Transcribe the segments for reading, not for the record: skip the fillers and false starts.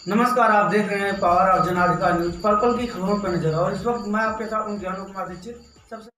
नमस्कार, आप देख रहे हैं पावर ऑफ जनाधिकार न्यूज। पल पल की खबरों पर नजर और इस वक्त मैं आपके साथ हूं ज्ञानू कुमार दीक्षित। सबसे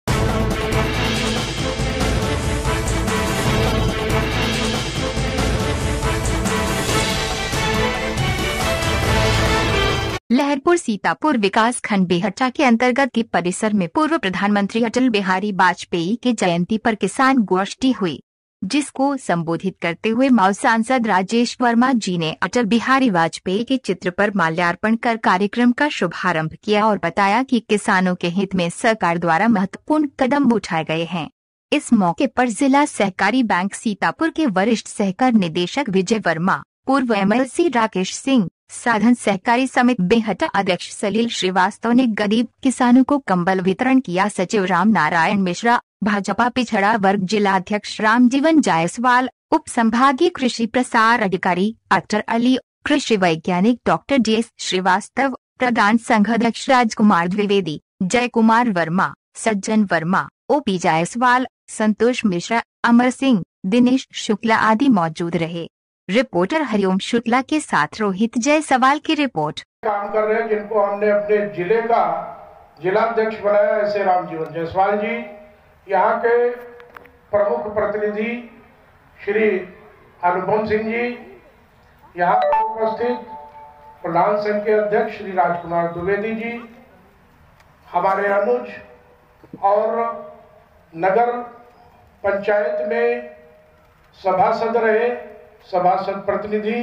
लहरपुर सीतापुर विकास खंड बेहटा के अंतर्गत के परिसर में पूर्व प्रधानमंत्री अटल बिहारी वाजपेयी के जयंती पर किसान गोष्ठी हुई, जिसको संबोधित करते हुए मऊ सांसद राजेश वर्मा जी ने अटल बिहारी वाजपेयी के चित्र पर माल्यार्पण कर कार्यक्रम का शुभारंभ किया और बताया कि किसानों के हित में सरकार द्वारा महत्वपूर्ण कदम उठाए गए हैं। इस मौके पर जिला सहकारी बैंक सीतापुर के वरिष्ठ सहकार निदेशक विजय वर्मा, पूर्व एमएलसी राकेश सिंह, साधन सहकारी समिति बेहटा अध्यक्ष सलील श्रीवास्तव ने गरीब किसानों को कंबल वितरण किया। सचिव राम नारायण मिश्रा, भाजपा पिछड़ा वर्ग जिला अध्यक्ष रामजीवन जायसवाल, उप संभागीय कृषि प्रसार अधिकारी अख्तर अली, कृषि वैज्ञानिक डॉक्टर डीएस श्रीवास्तव, प्रधान संघ अध्यक्ष राजकुमार द्विवेदी, जय कुमार वर्मा, सज्जन वर्मा, ओपी जायसवाल, संतोष मिश्रा, अमर सिंह, दिनेश शुक्ला आदि मौजूद रहे। रिपोर्टर हरिओम शुक्ला के साथ रोहित जायसवाल की रिपोर्ट। काम कर रहे हैं जिनको हमने अपने जिले का जिलाध्यक्ष बनाया, ऐसे रामजीवन जायसवाल जी, यहाँ के प्रमुख प्रतिनिधि श्री अनुपम सिंह जी, यहाँ पर उपस्थित प्रधान संघ के अध्यक्ष श्री राजकुमार द्विवेदी जी, हमारे अनुज और नगर पंचायत में सभासद रहे सभासद प्रतिनिधि।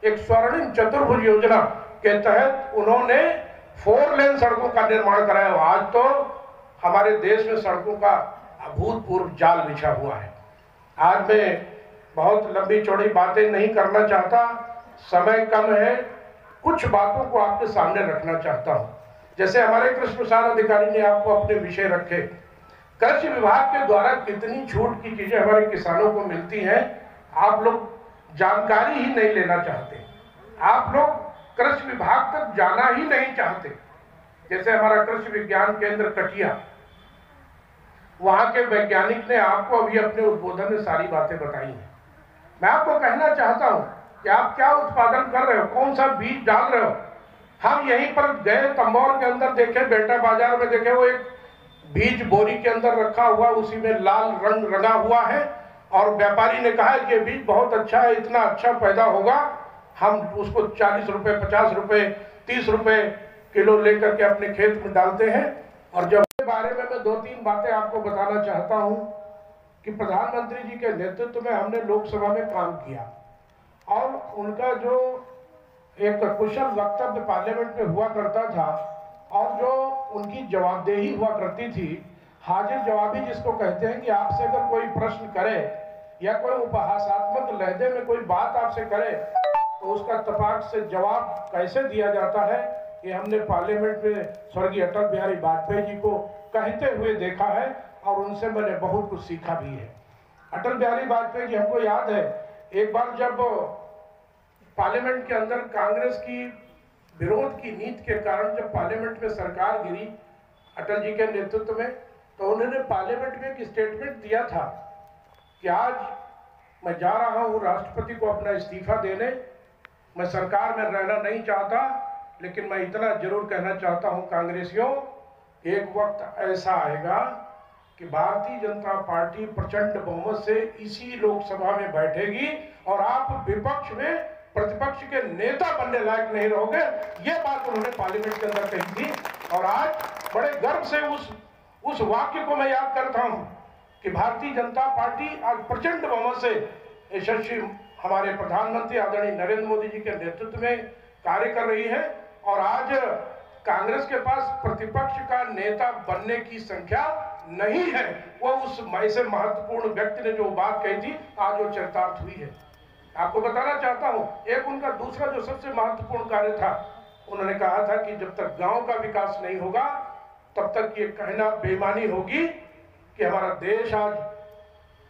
एक स्वर्णिम चतुर्भुज योजना के तहत उन्होंने 4 लेन सड़कों का निर्माण कराया। आज तो हमारे देश में सड़कों का अभूतपूर्व जाल बिछा हुआ है। आज मैं बहुत लंबी चौड़ी बातें नहीं करना चाहता, समय कम है, कुछ बातों को आपके सामने रखना चाहता हूं। जैसे हमारे कृषि प्रसार अधिकारी ने आपको अपने विषय रखे, कृषि विभाग के द्वारा कितनी छूट की चीजें हमारे किसानों को मिलती हैं, आप लोग जानकारी ही नहीं लेना चाहते, आप लोग कृषि विभाग तक जाना ही नहीं चाहते। जैसे हमारा कृषि विज्ञान केंद्र कटिया, वहां के वैज्ञानिक ने आपको अभी अपने उद्बोधन में सारी बातें बताई हैं। मैं आपको कहना चाहता हूं कि आप क्या उत्पादन कर रहे हो, कौन सा बीज डाल रहे हो। हम यहीं पर गए तंबौर के अंदर देखे, बेटा बाजार में देखे, वो एक बीज बोरी के अंदर रखा हुआ, उसी में लाल रंग रंगा हुआ है और व्यापारी ने कहा कि ये बीज बहुत अच्छा है, इतना अच्छा पैदा होगा, हम उसको 40 रुपए, 50 रुपए, 30 रुपए किलो लेकर के अपने खेत में डालते हैं। और जब के बारे में मैं 2-3 बातें आपको बताना चाहता हूं कि प्रधानमंत्री जी के नेतृत्व में हमने लोकसभा में काम किया और उनका जो एक कुशल वक्तव्य पार्लियामेंट में हुआ करता था और जो उनकी जवाबदेही हुआ करती थी, हाजिर जवाबी जिसको कहते हैं कि आपसे अगर कोई प्रश्न करे या कोई उपहासात्मक लहजे में कोई बात आपसे करे तो उसका तपाक से जवाब कैसे दिया जाता है, ये हमने पार्लियामेंट में स्वर्गीय अटल बिहारी वाजपेयी जी को कहते हुए देखा है और उनसे मैंने बहुत कुछ सीखा भी है। अटल बिहारी वाजपेयी जी, हमको याद है एक बार जब पार्लियामेंट के अंदर कांग्रेस की विरोध की नीति के कारण जब पार्लियामेंट में सरकार गिरी अटल जी के नेतृत्व में, तो उन्होंने पार्लियामेंट में एक स्टेटमेंट दिया था कि आज मैं जा रहा हूं राष्ट्रपति को अपना इस्तीफा देने, मैं सरकार में रहना नहीं चाहता, लेकिन मैं इतना जरूर कहना चाहता हूं कांग्रेसियों, एक वक्त ऐसा आएगा कि भारतीय जनता पार्टी प्रचंड बहुमत से इसी लोकसभा में बैठेगी और आप विपक्ष में प्रतिपक्ष के नेता बनने लायक नहीं रहोगे। ये बात उन्होंने पार्लियामेंट के अंदर कही थी और आज बड़े गर्व से उस वाक्य को मैं याद करता हूं कि भारतीय जनता पार्टी आज प्रचंड बहुमत से यशस्वी हमारे प्रधानमंत्री आदरणीय नरेंद्र मोदी जी के नेतृत्व में कार्य कर रही है और आज कांग्रेस के पास प्रतिपक्ष का नेता बनने की संख्या नहीं है। वो उस ऐसे महत्वपूर्ण व्यक्ति ने जो बात कही थी, आज वो चरितार्थ हुई है। आपको बताना चाहता हूं, एक उनका दूसरा जो सबसे महत्वपूर्ण कार्य था, उन्होंने कहा था कि जब तक गांव का विकास नहीं होगा तब तक ये कहना बेईमानी होगी कि हमारा देश आज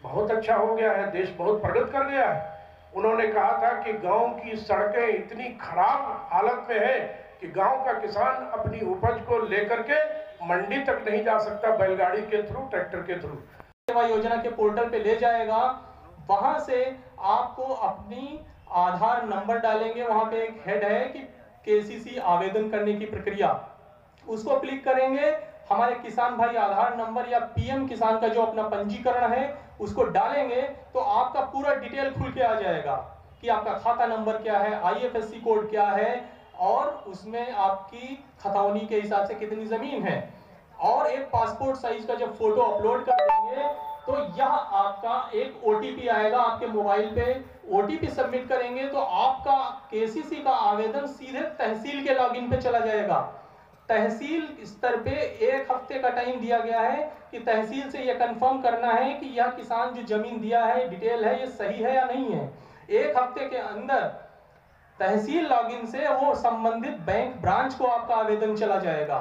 बहुत अच्छा हो गया है, देश बहुत प्रगति कर गया है। उन्होंने कहा था कि गांव की सड़कें इतनी खराब हालत में है कि गांव का किसान अपनी उपज को लेकर के मंडी तक नहीं जा सकता, बैलगाड़ी के थ्रू, ट्रैक्टर के थ्रू। सेवा योजना के पोर्टल पे ले जाएगा, वहां से आपको अपनी आधार नंबर डालेंगे, वहां पे एक हेड है कि केसीसी आवेदन करने की प्रक्रिया, उसको क्लिक करेंगे। हमारे किसान भाई आधार नंबर या पीएम किसान का जो अपना पंजीकरण है उसको डालेंगे तो आपका पूरा डिटेल खुल के आ जाएगा कि आपका खाता नंबर क्या है, आईएफएससी कोड क्या है, और उसमें आपकी खतौनी के हिसाब से कितनी जमीन है। और एक पासपोर्ट साइज का जब फोटो अपलोड कर देंगे तो यह आपका एक ओटीपी आएगा आपके मोबाइल पे। ओटीपी सबमिट करेंगे तो आपका केसीसी का आवेदन सीधे तहसील के लॉगिन पे चला जाएगा। तहसील स्तर पे 1 हफ्ते का टाइम दिया गया है कि तहसील से यह कंफर्म करना है कि यह किसान जो जमीन दिया है, डिटेल है, ये सही है या नहीं है। 1 हफ्ते के अंदर तहसील लॉगिन से वो संबंधित बैंक ब्रांच को आपका आवेदन चला जाएगा।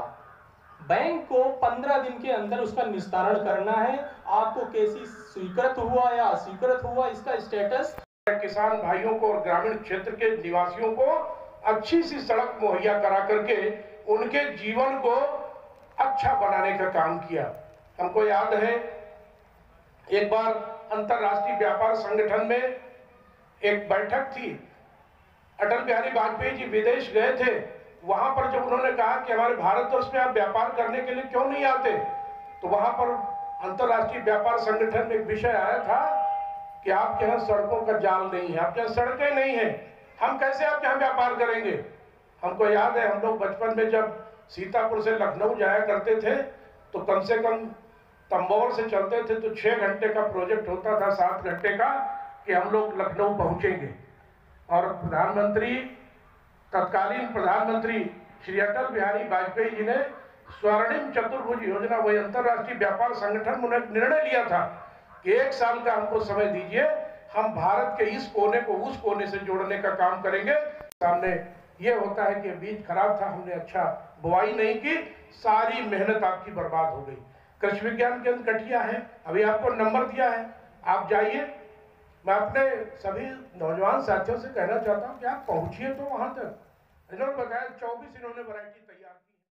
बैंक को 15 दिन के अंदर उसका निस्तारण करना है। आपको केसी स्वीकृत हुआ या अस्वीकृत हुआ, इसका स्टेटस। किसान भाइयों को और ग्रामीण क्षेत्र के निवासियों को अच्छी सी सड़क मुहैया करा करके उनके जीवन को अच्छा बनाने का काम किया। हमको याद है एक बार अंतर्राष्ट्रीय व्यापार संगठन में एक बैठक थी, अटल बिहारी वाजपेयी जी विदेश गए थे। वहां पर जब उन्होंने कहा कि हमारे भारतवर्ष में आप व्यापार करने के लिए क्यों नहीं आते, तो वहां पर अंतर्राष्ट्रीय व्यापार संगठन में एक विषय आया था कि आपके यहाँ सड़कों का जाल नहीं है, आपके यहाँ सड़कें नहीं है, हम कैसे आपके यहाँ व्यापार करेंगे। हमको याद है हम लोग बचपन में जब सीतापुर से लखनऊ जाया करते थे तो कम से कम तंबौर से चलते थे तो 6 घंटे का प्रोजेक्ट होता था, 7 घंटे का, कि हम लोग लखनऊ पहुंचेंगे। और प्रधानमंत्री, तत्कालीन प्रधानमंत्री श्री अटल बिहारी वाजपेयी जी ने स्वर्णिम चतुर्भुज योजना, वही अंतर्राष्ट्रीय व्यापार संगठन में निर्णय लिया था कि 1 साल का हमको समय दीजिए, हम भारत के इस कोने को उस कोने से जोड़ने का काम करेंगे। सामने ये होता है कि बीज खराब था, हमने अच्छा बुआई नहीं की, सारी मेहनत आपकी बर्बाद हो गई। कृषि विज्ञान केंद्र कटिया है, अभी आपको नंबर दिया है, आप जाइए। मैं अपने सभी नौजवान साथियों से कहना चाहता हूं कि आप पहुंचिए तो वहां तक। इन्होंने बताया 24 इन्होंने वैरायटी तैयार